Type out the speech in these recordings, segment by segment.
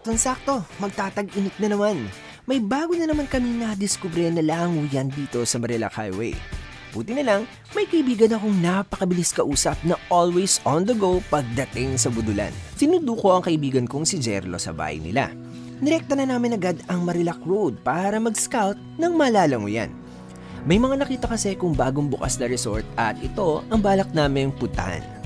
Saktong-sakto, magtatag-init na naman. May bago na naman kami nadiskubre na languyan dito sa Marilac Highway. Buti na lang, may kaibigan akong napakabilis kausap na always on the go pagdating sa Budulan. Sinundo ko ang kaibigan kong si Jerlo sa bahay nila. Nirekta na namin agad ang Marilac Road para mag-scout ng malalanguyan. May mga nakita kasi kung bagong bukas na resort at ito ang balak naming puntahan.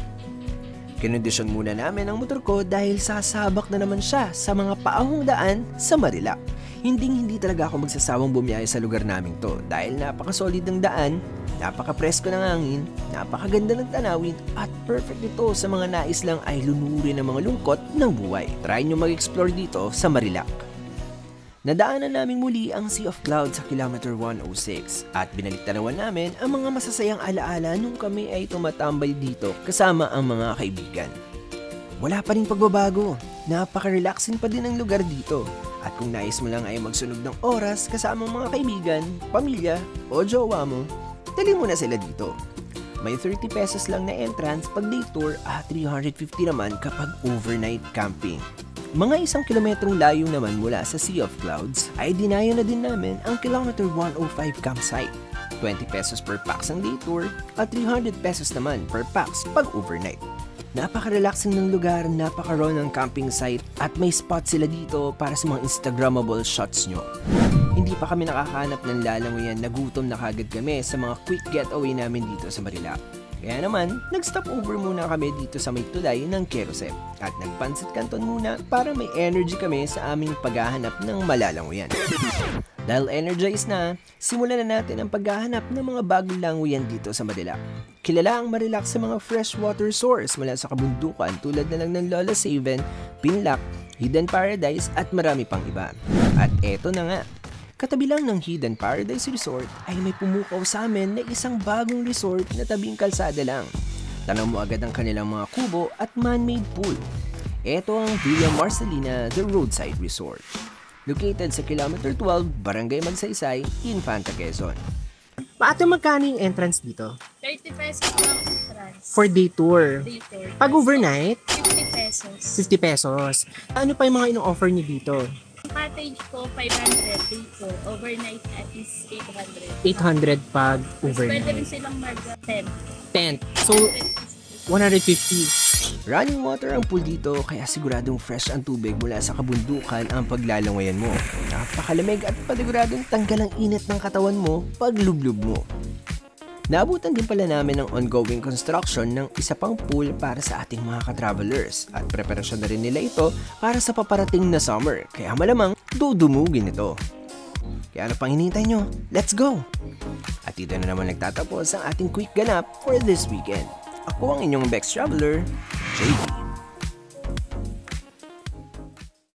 Kinondisyon muna namin ang motor ko dahil sasabak na naman siya sa mga paahong daan sa Marilac. Hindi talaga ako magsasawang bumiyahe sa lugar naming to dahil napaka-solid ng daan, napaka-presko ng hangin, napakaganda ng tanawin at perfect ito sa mga nais lang ay lunurin ng mga lungkot ng buhay. Try nyo mag-explore dito sa Marilac. Nadaanan namin muli ang Sea of Clouds sa kilometer 106 at binaliktanawan namin ang mga masasayang alaala nung kami ay tumatambay dito kasama ang mga kaibigan. Wala pa rin pagbabago, napaka-relaxing pa din ang lugar dito at kung nais mo lang ay magsunog ng oras kasama ang mga kaibigan, pamilya o jowa mo, dali mo na sila dito. May 30 pesos lang na entrance pag day tour at 350 naman kapag overnight camping. Mga 1 kilometrong layo naman mula sa Sea of Clouds ay dinayo na din namin ang kilometer 105 campsite. 20 pesos per pax ang day tour at 300 pesos naman per pax pag overnight. Napaka-relaxing ng lugar, napaka-raw ng camping site at may spot sila dito para sa mga Instagrammable shots nyo. Hindi pa kami nakakahanap ng lalanguyan na gutom na kagad kami sa mga quick getaway namin dito sa Marilac. Kaya naman, nag-stop over muna kami dito sa may tulay ng Kerosep at nagpansit canton muna para may energy kami sa aming paghahanap ng malalanguyan. Dahil energized na, simulan na natin ang paghahanap ng mga bagong languyan dito sa Marilac. Kilala ang Marilac sa mga freshwater source mula sa kabundukan tulad na lang ng Lola's Haven, Pinlac, Hidden Paradise at marami pang iba. At eto na nga. Katabi lang ng Hidden Paradise Resort ay may pumukaw sa amin na isang bagong resort na tabing kalsada lang. Tanaw mo agad ang kanilang mga kubo at man-made pool. Ito ang Villa Marcelina The Roadside Resort. Located sa kilometer 12, Barangay Magsaysay, Infanta, Quezon. Paano magkano yung entrance dito? 30 pesos lang entrance. For day tour? Day tour. Pag overnight? 50 pesos. 50 pesos. Ano pa yung mga ino-offer niyo dito? Package ko, 500 day tour. Overnight at is 800. 800 pag Pwede overnight. rin silang mag-tent. Tent. So, 150. Running water ang pool dito kaya siguradong fresh ang tubig mula sa kabundukan ang paglalangoyan mo. Napakalamig at paniguradong tanggal ang init ng katawan mo pag lublub mo. Naabutan din pala namin ang ongoing construction ng isa pang pool para sa ating mga ka-travelers at preparasyon na rin nila ito para sa paparating na summer kaya malamang dudumugin ito. Kaya ano pang hinihintay nyo? Let's go! At dito na naman nagtatapos ang ating quick ganap for this weekend. Ako ang inyong Bex Traveler, JB.